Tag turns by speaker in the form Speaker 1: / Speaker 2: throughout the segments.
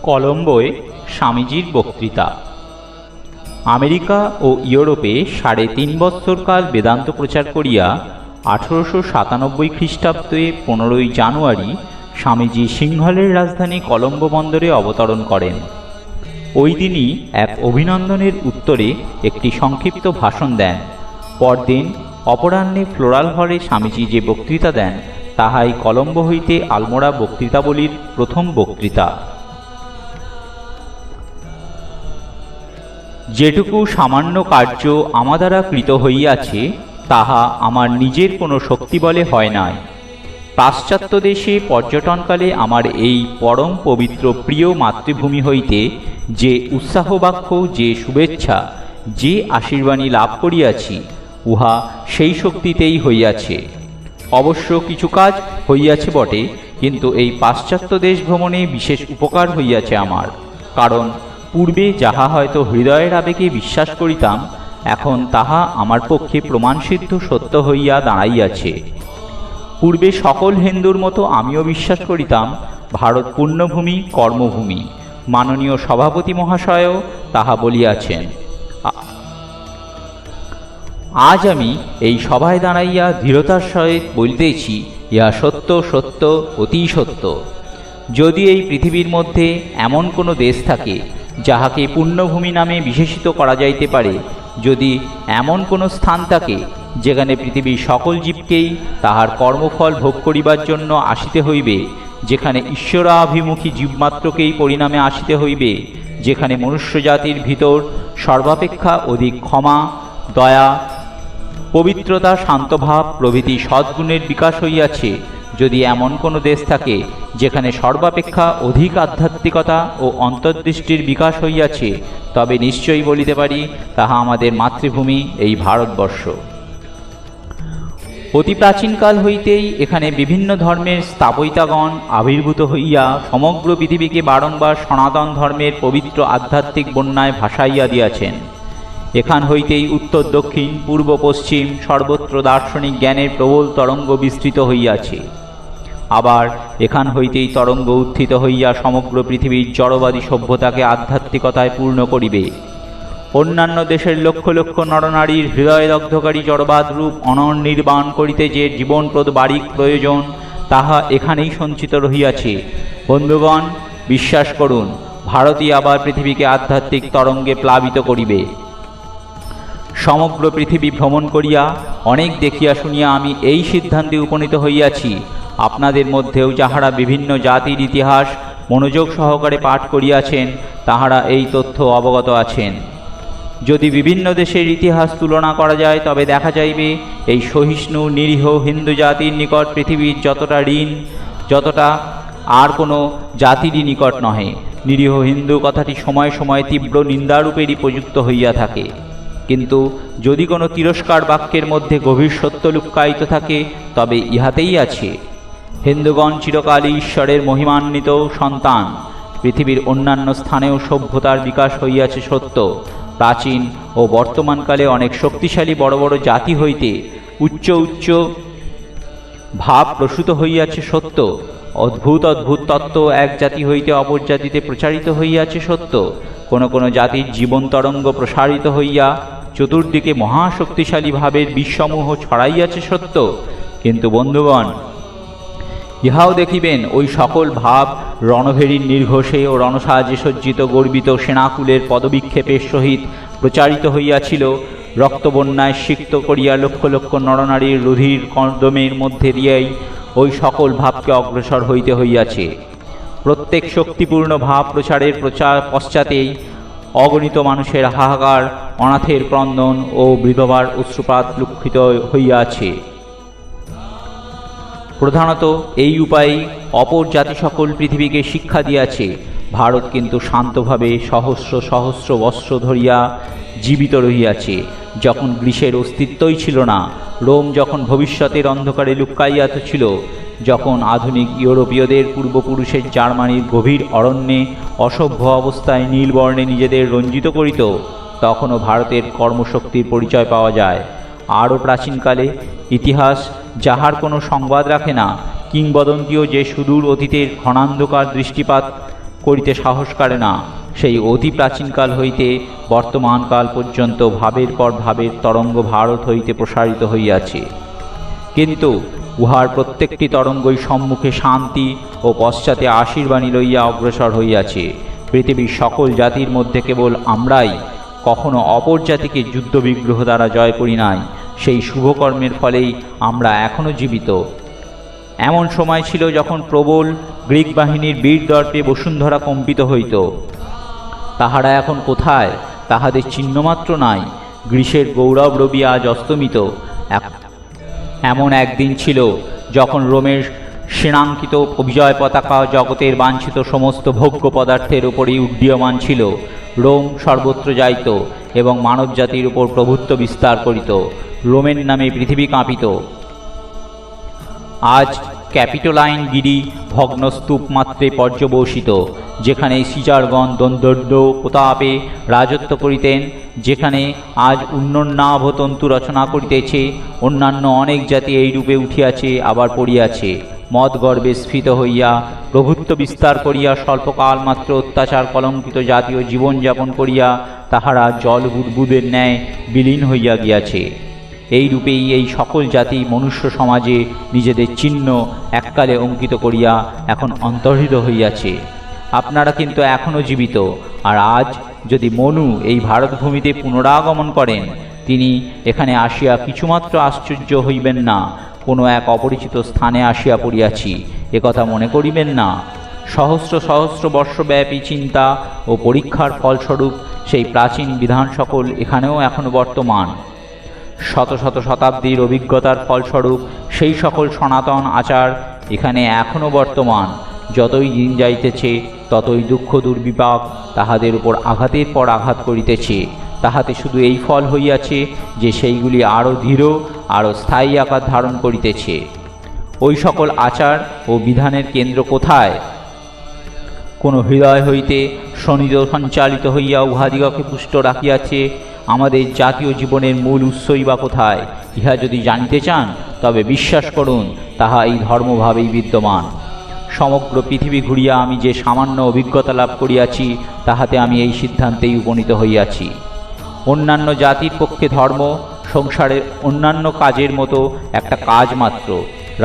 Speaker 1: কলম্বোয় স্বামীজির বক্তৃতা। আমেরিকা ও ইউরোপে ৩.৫ বৎসরকাল বেদান্ত প্রচার করিয়া ১৮৯৭ খ্রিস্টাব্দে ১৫ই জানুয়ারি স্বামীজি সিংহলের রাজধানী কলম্বো বন্দরে অবতরণ করেন। ওই দিনই এক অভিনন্দনের উত্তরে একটি সংক্ষিপ্ত ভাষণ দেন। পরদিন অপরাহ্নে ফ্লোরাল হলে স্বামীজি যে বক্তৃতা দেন তাহাই কলম্বো হইতে আলমোড়া বক্তৃতাবলীর প্রথম বক্তৃতা। যেটুকু সামান্য কার্য আমা দ্বারা কৃত হইয়াছে তাহা আমার নিজের কোনো শক্তি বলে হয় নাই। পাশ্চাত্য দেশে পর্যটনকালে আমার এই পরম পবিত্র প্রিয় মাতৃভূমি হইতে যে উৎসাহবাক্য, যে শুভেচ্ছা, যে আশীর্বাণী লাভ করিয়াছি, উহা সেই শক্তিতেই হইয়াছে। অবশ্য কিছু কাজ হইয়াছে বটে, কিন্তু এই পাশ্চাত্য দেশ ভ্রমণে বিশেষ উপকার হইয়াছে আমার। কারণ পূর্বে যাহা হয়তো হৃদয়ের আবেগে বিশ্বাস করিতাম, এখন তাহা আমার পক্ষে প্রমাণসিদ্ধ সত্য হইয়া দাঁড়াইয়াছে। পূর্বে সকল হিন্দুর মতো আমিও বিশ্বাস করিতাম ভারত পুণ্যভূমি, কর্মভূমি। মাননীয় সভাপতি মহাশয়ও তাহা বলিয়াছেন। আজ আমি এই সভায় দাঁড়াইয়া দৃঢ়তার সহিত বলিতেছি, ইহা সত্য, সত্য, অতি সত্য। যদি এই পৃথিবীর মধ্যে এমন কোনো দেশ থাকে যাহাকে পুণ্যভূমি নামে বিশেষিত করা যাইতে পারে, যদি এমন কোনো স্থান থাকে যেখানে পৃথিবীর সকল জীবকেই তাহার কর্মফল ভোগ করিবার জন্য আসিতে হইবে, যেখানে ঈশ্বরাভিমুখী জীবমাত্রকেই পরিণামে আসিতে হইবে, যেখানে মনুষ্যজাতির ভিতর সর্বাপেক্ষা অধিক ক্ষমা, দয়া, পবিত্রতা, শান্তভাব প্রভৃতি সদ্গুণের বিকাশ হইয়াছে, যদি এমন কোনো দেশ থাকে যেখানে সর্বাপেক্ষা অধিক আধ্যাত্মিকতা ও অন্তর্দৃষ্টির বিকাশ হইয়াছে, তবে নিশ্চয়ই বলিতে পারি তাহা আমাদের মাতৃভূমি এই ভারতবর্ষ। অতি প্রাচীনকাল হইতেই এখানে বিভিন্ন ধর্মের স্থাপত্যগণ আবির্ভূত হইয়া সমগ্র পৃথিবীকে বারংবার সনাতন ধর্মের পবিত্র আধ্যাত্মিক বন্যায় ভাসাইয়া দিয়াছেন। এখান হইতেই উত্তর, দক্ষিণ, পূর্ব, পশ্চিম সর্বত্র দার্শনিক জ্ঞানের প্রবল তরঙ্গ বিস্তৃত হইয়াছে। আবার এখান হইতেই তরঙ্গ উত্থিত হইয়া সমগ্র পৃথিবীর জড়বাদী সভ্যতাকে আধ্যাত্মিকতায় পূর্ণ করিবে। অন্যান্য দেশের লক্ষ লক্ষ নরনারীর হৃদয়দগ্ধকারী জড়বাদ রূপ অনর্নির্বাণ করিতে যে জীবনপ্রদ বারিক প্রয়োজন, তাহা এখানেই সঞ্চিত রহিয়াছে। বন্ধুগণ, বিশ্বাস করুন, ভারতই আবার পৃথিবীকে আধ্যাত্মিক তরঙ্গে প্লাবিত করিবে। সমগ্র পৃথিবী ভ্রমণ করিয়া অনেক দেখিয়া শুনিয়া আমি এই সিদ্ধান্তে উপনীত হইয়াছি, আপনাদের মধ্যেও যাহারা বিভিন্ন জাতির ইতিহাস মনোযোগ সহকারে পাঠ করিয়াছেন, তাহারা এই তথ্য অবগত আছেন। যদি বিভিন্ন দেশের ইতিহাস তুলনা করা যায়, তবে দেখা যাইবে এই সহিষ্ণু নিরীহ হিন্দু জাতির নিকট পৃথিবীর যতটা ঋণ, যতটা আর কোনো জাতিরই নিকট নহে। নিরীহ হিন্দু কথাটি সময় সময় তীব্র নিন্দারূপেরই প্রযুক্ত হইয়া থাকে। কিন্তু যদি কোনো তিরস্কার বাক্যের মধ্যে গভীর সত্য লুক্কায়িত থাকে, তবে ইহাতেই আছে। হিন্দুগণ চিরকালই ঈশ্বরের মহিমান্বিত সন্তান। পৃথিবীর অন্যান্য স্থানেও সভ্যতার বিকাশ হইয়াছে সত্য। প্রাচীন ও বর্তমানকালে অনেক শক্তিশালী বড় বড় জাতি হইতে উচ্চ উচ্চ ভাব প্রসূত হইয়াছে সত্য। অদ্ভুত অদ্ভুত তত্ত্ব এক জাতি হইতে অপর জাতিতে প্রচারিত হইয়াছে সত্য। কোন কোন জাতির জীবন তরঙ্গ প্রসারিত হইয়া চতুর্দিকে মহাশক্তিশালী ভাবের বিষসমূহ ছড়াইয়াছে সত্য। কিন্তু বন্ধুগণ, ইহাও দেখিবেন ওই সকল ভাব রণভেরীর নির্ঘোষে ও রণসাজে সজ্জিত গর্বিত সেনাকুলের পদবিক্ষেপের সহিত প্রচারিত হইয়াছিল। রক্তবন্যায় সিক্ত করিয়া লক্ষ লক্ষ নরনারীর রুধির কর্দমের মধ্যে দিয়েই ওই সকল ভাবকে অগ্রসর হইতে হইয়াছে। প্রত্যেক শক্তিপূর্ণ ভাব প্রচারের পশ্চাতেই অগণিত মানুষের হাহাকার, অনাথের ক্রন্দন ও বিধবার অশ্রুপাত লক্ষিত হইয়াছে। প্রধানত এই উপায়ে অপর জাতি সকল পৃথিবীকে শিক্ষা দিয়াছে। ভারত কিন্তু শান্তভাবে সহস্র সহস্র বৎসর ধরিয়া জীবিত রহিয়াছে। যখন গ্রীসের অস্তিত্বই ছিল না, রোম যখন ভবিষ্যতের অন্ধকারে লুকাইয়াত ছিল, যখন আধুনিক ইউরোপীয়দের পূর্বপুরুষের জার্মানির গভীর অরণ্যে অসভ্য অবস্থায় নীলবর্ণে নিজেদের রঞ্জিত করিত, তখনও ভারতের কর্মশক্তির পরিচয় পাওয়া যায়। আরও প্রাচীনকালে ইতিহাস যাহার কোনো সংবাদ রাখে না, কিংবদন্তিও যে সুদূর অতীতের ঘনান্ধকার দৃষ্টিপাত করিতে সাহস করে না। সেই অতি প্রাচীনকাল হইতে বর্তমানকাল পর্যন্ত ভাবের পর ভাবের তরঙ্গ ভারত হইতে প্রসারিত হইয়াছে, কিন্তু উহার প্রত্যেকটি তরঙ্গই সম্মুখে শান্তি ও পশ্চাতে আশীর্বাণী লইয়া অগ্রসর হইয়াছে। পৃথিবীর সকল জাতির মধ্যে কেবল আমরাই কখনো অপর জাতিকে যুদ্ধবিগ্রহ দ্বারা জয় করি নাই। সেই শুভকর্মের ফলেই আমরা এখনও জীবিত। এমন সময় ছিল যখন প্রবল গ্রীক বাহিনীর বীর দর্পে বসুন্ধরা কম্পিত হইত। তাহারা এখন কোথায়? তাহাদের চিহ্নমাত্র নাই। গ্রীসের গৌরব রবি আজ অস্তমিত। এমন একদিন ছিল যখন রোমের সেনাঙ্কিত বিজয় পতাকা জগতের বাঞ্ছিত সমস্ত ভোগ্য পদার্থের উপরই উড্ডীয়মান ছিল। রোম সর্বত্র যাইত এবং মানবজাতির উপর প্রভুত্ব বিস্তার করিত। রোমের নামে পৃথিবী কাঁপিত। আজ ক্যাপিটোলাইন গিরি ভগ্নস্তূপ মাত্রে পর্যবসিত, যেখানে সিজারগণ দ্বন্দ্ব প্রতাপে রাজত্ব করিতেন, যেখানে আজ উন্নন্নাভ তন্তু রচনা করিতেছে। অন্যান্য অনেক জাতি এইরূপে উঠিয়াছে, আবার পড়িয়াছে। মদ গর্বে স্ফীত হইয়া প্রভুত্ব বিস্তার করিয়া স্বল্পকাল মাত্র অত্যাচার কলঙ্কিত জাতীয় জীবনযাপন করিয়া তাহারা জল বুদবুদের ন্যায় বিলীন হইয়া গিয়াছে। এই রূপেই এই সকল জাতি মনুষ্য সমাজে নিজেদের চিহ্ন এককালে অঙ্কিত করিয়া এখন অন্তর্হিত হইয়াছে। আপনারা কিন্তু এখনও জীবিত। আর আজ যদি মনু এই ভারতভূমিতে পুনরাগমন করেন, তিনি এখানে আসিয়া কিছুমাত্র আশ্চর্য হইবেন না। কোনো এক অপরিচিত স্থানে আসিয়া পড়িয়াছি একথা মনে করিবেন না। সহস্র সহস্র বর্ষব্যাপী চিন্তা ও পরীক্ষার ফলস্বরূপ সেই প্রাচীন বিধান সকল এখানেও এখনও বর্তমান। শত শত শতাব্দীর অভিজ্ঞতার ফলস্বরূপ সেই সকল সনাতন আচার এখানে এখনও বর্তমান। যতই দিন যাইতেছে ততই দুঃখ দুর্বিপাক তাহাদের উপর আঘাতের পর আঘাত করিতেছে। তাহাতে শুধু এই ফল হইয়াছে যে সেইগুলি আরও দৃঢ়, আরও স্থায়ী আকার ধারণ করিতেছে। ওই সকল আচার ও বিধানের কেন্দ্র কোথায়? কোনো হৃদয় হইতে সনিধ সঞ্চালিত হইয়া উহাদিগকে পুষ্ট রাখিয়াছে। আমাদের জাতীয় জীবনের মূল উৎসই বা কোথায়? ইহা যদি জানিতে চান তবে বিশ্বাস করুন, তাহা এই ধর্মভাবেই বিদ্যমান। সমগ্র পৃথিবী ঘুরিয়া আমি যে সামান্য অভিজ্ঞতা লাভ করিয়াছি, তাহাতে আমি এই সিদ্ধান্তেই উপনীত হইয়াছি। অন্যান্য জাতির পক্ষে ধর্ম সংসারের অন্যান্য কাজের মতো একটা কাজ মাত্র।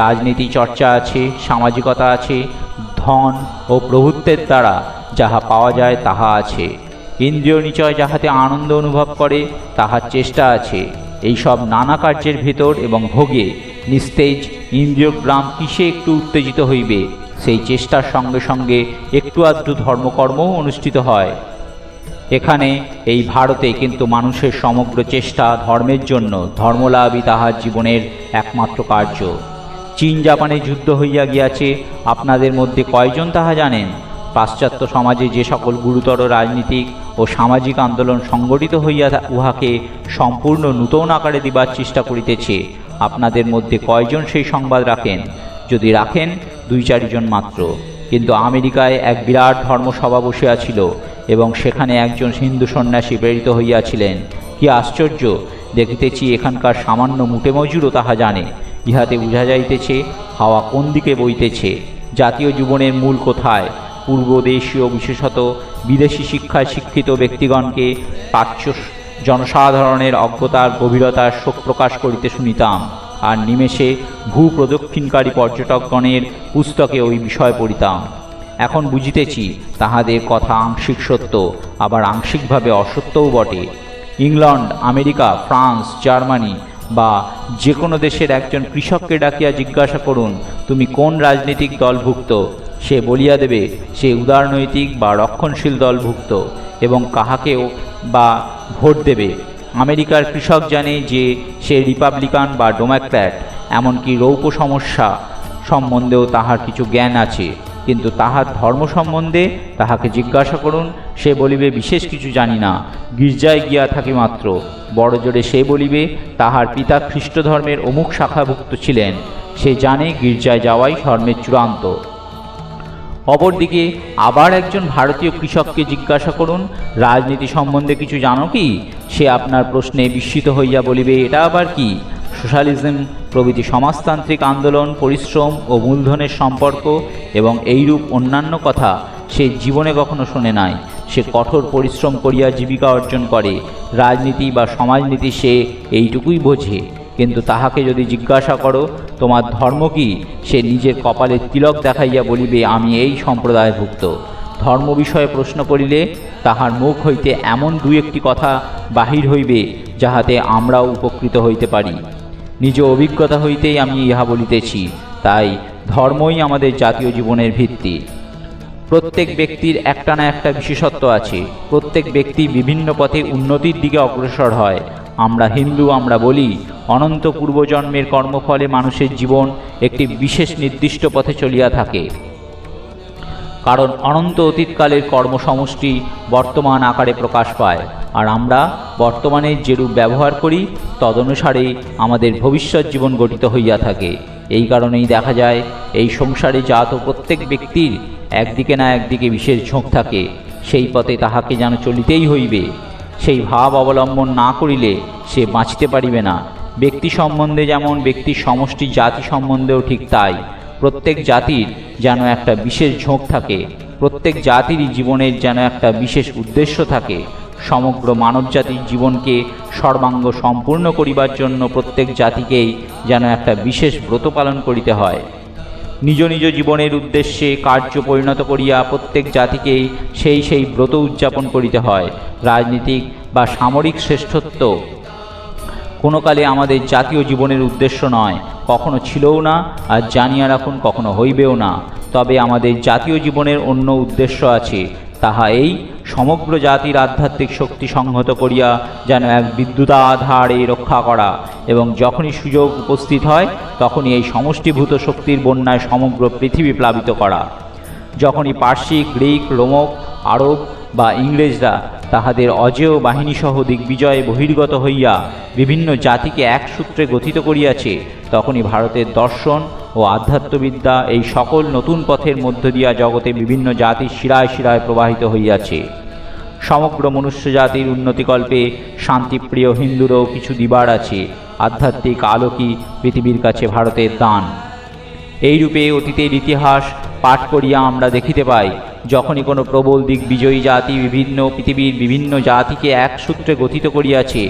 Speaker 1: রাজনীতি চর্চা আছে, সামাজিকতা আছে, ধন ও প্রভুত্বের দ্বারা যাহা পাওয়া যায় তাহা আছে। ইন্দ্রিয় নিচয় যাহাতে আনন্দ অনুভব করে তাহার চেষ্টা আছে। এইসব নানা কার্যের ভেতর এবং ভোগে নিস্তেজ ইন্দ্রিয়গ্রাম কিসে একটু উত্তেজিত হইবে, সেই চেষ্টার সঙ্গে সঙ্গে একটু আধটু ধর্মকর্মও অনুষ্ঠিত হয়। এখানে এই ভারতে কিন্তু মানুষের সমগ্র চেষ্টা ধর্মের জন্য। ধর্মলাভই তাহার জীবনের একমাত্র কার্য। চীন জাপানে যুদ্ধ হইয়া গিয়াছে, আপনাদের মধ্যে কয়জন তাহা জানেন? পাশ্চাত্য সমাজে যে সকল গুরুতর রাজনীতিক ও সামাজিক আন্দোলন সংগঠিত হইয়া উহাকে সম্পূর্ণ নূতন আকারে দিবার চেষ্টা করিতেছে, আপনাদের মধ্যে কয়জন সেই সংবাদ রাখেন? যদি রাখেন, 2-4 জন মাত্র। কিন্তু আমেরিকায় এক বিরাট ধর্মসভা বসিয়াছিল এবং সেখানে একজন হিন্দু সন্ন্যাসী প্রেরিত হইয়াছিলেন। কি আশ্চর্য! দেখিতেছি এখানকার সামান্য মুটে মজুরও তাহা জানে। ইহাতে বোঝা যাইতেছে হাওয়া কোন দিকে বইতেছে। জাতীয় জীবনের মূল কোথায়? পূর্বদেশীয় বিশেষত বিদেশি শিক্ষায় শিক্ষিত ব্যক্তিগণকে প্রাচ্য জনসাধারণের অজ্ঞতার গভীরতার শোক প্রকাশ করিতে শুনিতাম, আর নিমেষে ভূপ্রদক্ষিণকারী পর্যটকগণের পুস্তকে ওই বিষয় পড়িতাম। এখন বুঝিতেছি তাহাদের কথা আংশিক সত্য, আবার আংশিকভাবে অসত্যও বটে। ইংল্যান্ড, আমেরিকা, ফ্রান্স, জার্মানি বা যে কোনো দেশের একজন কৃষককে ডাকিয়া জিজ্ঞাসা করুন, তুমি কোন রাজনৈতিক দলভুক্ত? সে বলিয়া দেবে সে উদারনৈতিক বা রক্ষণশীল দলভুক্ত এবং কাহাকেও বা ভোট দেবে। আমেরিকার কৃষক জানে যে সে রিপাবলিকান বা ডেমোক্র্যাট, এমনকি রৌপ্য সমস্যা সম্বন্ধেও তাহার কিছু জ্ঞান আছে, কিন্তু তাহার ধর্ম সম্বন্ধে তাহাকে জিজ্ঞাসা করুন, সে বলিবে বিশেষ কিছু জানি না, গির্জায় গিয়া থাকি মাত্র। বড় জোরে সে বলিবে তাহার পিতা খ্রিস্ট ধর্মের অমুক শাখাভুক্ত ছিলেন, সে জানে গির্জায় যাওয়াই ধর্মের চূড়ান্ত। অপরদিকে আবার একজন ভারতীয় কৃষককে জিজ্ঞাসা করুন, রাজনীতি সম্বন্ধে কিছু জানো কি? সে আপনার প্রশ্নে বিস্মিত হইয়া বলিবে, এটা আবার কি? সোশ্যালিজম প্রভৃতি সমাজতান্ত্রিক আন্দোলন, পরিশ্রম ও মূলধনের সম্পর্ক এবং এইরূপ অন্যান্য কথা সে জীবনে কখনো শোনে নাই। সে কঠোর পরিশ্রম করিয়া জীবিকা অর্জন করে। রাজনীতি বা সমাজনীতি সে এইটুকুই বোঝে। কিন্তু তাহাকে যদি জিজ্ঞাসা করো তোমার ধর্ম কি, সে নিজের কপালে তিলক দেখাইয়া বলিবে আমি এই সম্প্রদায়ভুক্ত। ধর্ম বিষয়ে প্রশ্ন করিলে তাহার মুখ হইতে এমন দু একটি কথা বাহির হইবে যাহাতে আমরাও উপকৃত হইতে পারি। নিজ অভিজ্ঞতা হইতেই আমি ইহা বলিতেছি। তাই ধর্মই আমাদের জাতীয় জীবনের ভিত্তি। প্রত্যেক ব্যক্তির একটা না একটা বিশেষত্ব আছে। প্রত্যেক ব্যক্তি বিভিন্ন পথে উন্নতির দিকে অগ্রসর হয়। আমরা হিন্দু, আমরা বলি অনন্ত পূর্বজন্মের কর্মফলে মানুষের জীবন একটি বিশেষ নির্দিষ্ট পথে চলিয়া থাকে। কারণ অনন্ত অতীতকালের কর্মসমষ্টি বর্তমান আকারে প্রকাশ পায়, আর আমরা বর্তমানে যেরূপ ব্যবহার করি তদনুসারে আমাদের ভবিষ্যৎ জীবন গঠিত হইয়া থাকে। এই কারণেই দেখা যায় এই সংসারে জাত প্রত্যেক ব্যক্তির একদিকে না একদিকে বিশেষ ঝোঁক থাকে। সেই পথে তাহাকে যেন চলিতেই হইবে। সেই ভাব অবলম্বন না করিলে সে বাঁচিতে পারিবে না। ব্যক্তি সম্বন্ধে যেমন ব্যক্তির সমষ্টি জাতি সম্বন্ধেও ঠিক তাই। প্রত্যেক জাতির যেন একটা বিশেষ ঝোঁক থাকে। প্রত্যেক জাতিরই জীবনের যেন একটা বিশেষ উদ্দেশ্য থাকে। সমগ্র মানবজাতির জীবনকে সর্বাঙ্গ সম্পূর্ণ করিবার জন্য প্রত্যেক জাতিকেই যেন একটা বিশেষ ব্রত পালন করিতে হয়। নিজ নিজ জীবনের উদ্দেশ্যে কার্য পরিণত করিয়া প্রত্যেক জাতিকেই সেই ব্রত উদযাপন করিতে হয়। রাজনীতিক বা সামরিক শ্রেষ্ঠত্ব কোনো কালে আমাদের জাতীয় জীবনের উদ্দেশ্য নয়, কখনো ছিলও না, আর জানিয়া রাখুন কখনো হইবেও না। তবে আমাদের জাতীয় জীবনের অন্য উদ্দেশ্য আছে। তাহা এই সমগ্র জাতির আধ্যাত্মিক শক্তি সংহত করিয়া যেন এক বিদ্যুতাধারে রক্ষা করা, এবং যখনই সুযোগ উপস্থিত হয় তখনই এই সমষ্টিভূত শক্তির বন্যায় সমগ্র পৃথিবী প্লাবিত করা। যখনই পার্সি, গ্রিক, রোমক, আরব বা ইংরেজরা তাহাদের অজেয় বাহিনীসহ দিগ্বিজয়ে বহির্গত হইয়া বিভিন্ন জাতিকে এক সূত্রে গঠিত করিয়াছে, তখনই ভারতের দর্শন ও আধ্যাত্মবিদ্যা এই সকল নতুন পথের মধ্য দিয়া জগতে বিভিন্ন জাতির শিরায় শিরায় প্রবাহিত হইয়াছে। সমগ্র মনুষ্য জাতির উন্নতিকল্পে শান্তিপ্রিয় হিন্দুরও কিছু দিবার আছে। আধ্যাত্মিক আলোকই পৃথিবীর কাছে ভারতের দান। এইরূপে অতীতের ইতিহাস পাঠ করিয়া আমরা দেখিতে পাই, যখনই কোনো প্রবল দিগ্বিজয়ী জাতি পৃথিবীর বিভিন্ন জাতিকে এক সূত্রে গঠিত করিয়াছে,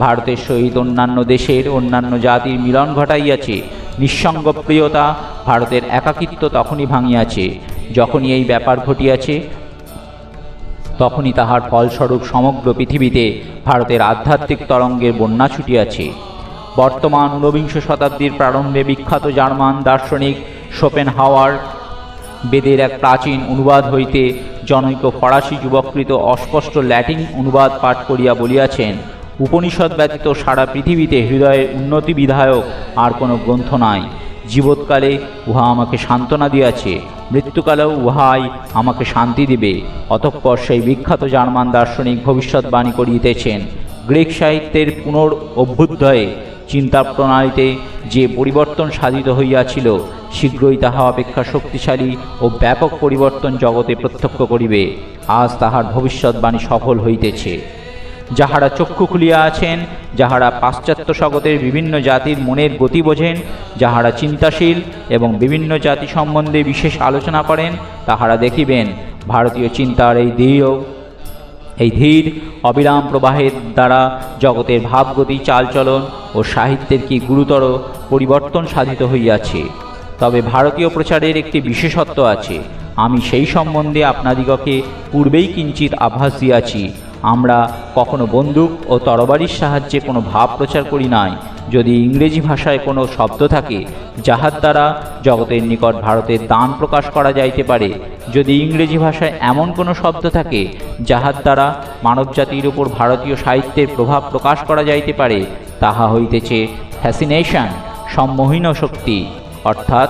Speaker 1: ভারতের সহিত অন্যান্য দেশের অন্যান্য জাতির মিলন ঘটাইয়াছে, নিঃসঙ্গ প্রিয়তা ভারতের একাকিত্ব তখনই ভাঙিয়াছে। যখনই এই ব্যাপার ঘটিয়াছে তখনই তাহার ফলস্বরূপ সমগ্র পৃথিবীতে ভারতের আধ্যাত্মিক তরঙ্গের বন্যা ছুটিয়াছে। বর্তমান ঊনবিংশ শতাব্দীর প্রারম্ভে বিখ্যাত জার্মান দার্শনিক শোপেনহাওয়ার বেদের এক প্রাচীন অনুবাদ হইতে জনৈক ফরাসি যুবকৃত অস্পষ্ট ল্যাটিন অনুবাদ পাঠ করিয়া বলিয়াছেন, উপনিষদ ব্যতীত সারা পৃথিবীতে হৃদয়ের উন্নতি বিধায়ক আর কোনো গ্রন্থ নাই। জীবৎকালে উহা আমাকে সান্ত্বনা দিয়াছে, মৃত্যুকালেও উহাই আমাকে শান্তি দিবে। অতঃপর সেই বিখ্যাত জার্মান দার্শনিক ভবিষ্যৎবাণী করিতেছেন, গ্রিক সাহিত্যের পুনরঅভ্যুদয়ে চিন্তা প্রণালীতে যে পরিবর্তন সাধিত হইয়াছিল, শীঘ্রই তাহা অপেক্ষা শক্তিশালী ও ব্যাপক পরিবর্তন জগতে প্রত্যক্ষ করিবে। আজ তাহার ভবিষ্যৎবাণী সফল হইতেছে। যাহারা চক্ষু খুলিয়া আছেন, যাহারা পাশ্চাত্য জগতের বিভিন্ন জাতির মনের গতি বোঝেন, যাহারা চিন্তাশীল এবং বিভিন্ন জাতি সম্বন্ধে বিশেষ আলোচনা করেন, তাহারা দেখিবেন ভারতীয় চিন্তার এই ধীর অবিরাম প্রবাহের দ্বারা জগতের ভাবগতি, চালচলন ও সাহিত্যের কি গুরুতর পরিবর্তন সাধিত হইয়াছে। তবে ভারতীয় প্রচারের একটি বিশেষত্ব আছে। আমি সেই সম্বন্ধে আপনাদিগকে পূর্বেই কিঞ্চিত আভাস দিয়াছি। আমরা কখনো বন্দুক ও তরবারির সাহায্যে কোনো ভাব প্রচার করি নাই। যদি ইংরেজি ভাষায় কোনো শব্দ থাকে যাহার দ্বারা জগতের নিকট ভারতের দান প্রকাশ করা যাইতে পারে, যদি ইংরেজি ভাষায় এমন কোনো শব্দ থাকে যাহার দ্বারা মানবজাতির উপর ভারতীয় সাহিত্যের প্রভাব প্রকাশ করা যাইতে পারে, তাহা হইতেছে ফ্যাসিনেশন, সম্মোহন শক্তি। অর্থাৎ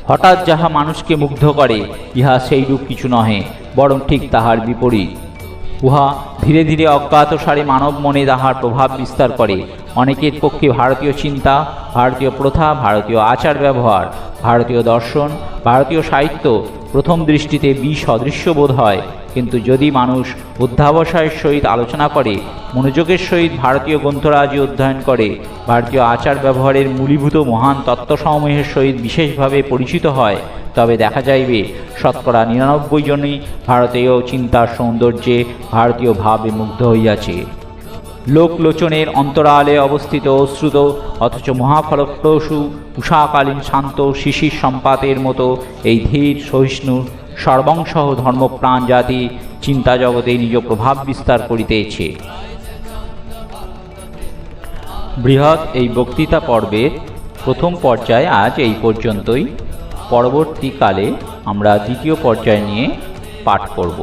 Speaker 1: হঠাৎ যাহা মানুষকে মুগ্ধ করে, ইহা সেইরূপ কিছু নহে, বরং ঠিক তাহার বিপরীত। উহা ধীরে ধীরে অজ্ঞাতসারে মানব মনে তাহার প্রভাব বিস্তার করে। অনেকের পক্ষে ভারতীয় চিন্তা, ভারতীয় প্রথা, ভারতীয় আচার ব্যবহার, ভারতীয় দর্শন, ভারতীয় সাহিত্য প্রথম দৃষ্টিতে বিসদৃশ্য বোধ হয়, কিন্তু যদি মানুষ অধ্যাবসায়ের সহিত আলোচনা করে, মনোযোগের সহিত ভারতীয় গ্রন্থরাজি অধ্যয়ন করে, ভারতীয় আচার ব্যবহারের মূলীভূত মহান তত্ত্বসমূহের সহিত বিশেষভাবে পরিচিত হয়, তবে দেখা যাইবে শতকরা 99 জনই ভারতীয় চিন্তার সৌন্দর্যে, ভারতীয় ভাবে মুগ্ধ হইয়াছে। লোকলোচনের অন্তরালে অবস্থিত অশ্রুত অথচ মহাফলপ্রসূ উষাকালীন শান্ত শিশির সম্পাতের মতো এই ধীর সহিষ্ণু সর্বংসহ ধর্মপ্রাণ জাতি চিন্তা জগতে নিজ প্রভাব বিস্তার করিতেছে। বৃহৎ এই বক্তৃতা পর্বের প্রথম পর্যায় আজ এই পর্যন্তই। পরবর্তীকালে আমরা দ্বিতীয় পর্যায় নিয়ে পাঠ করব।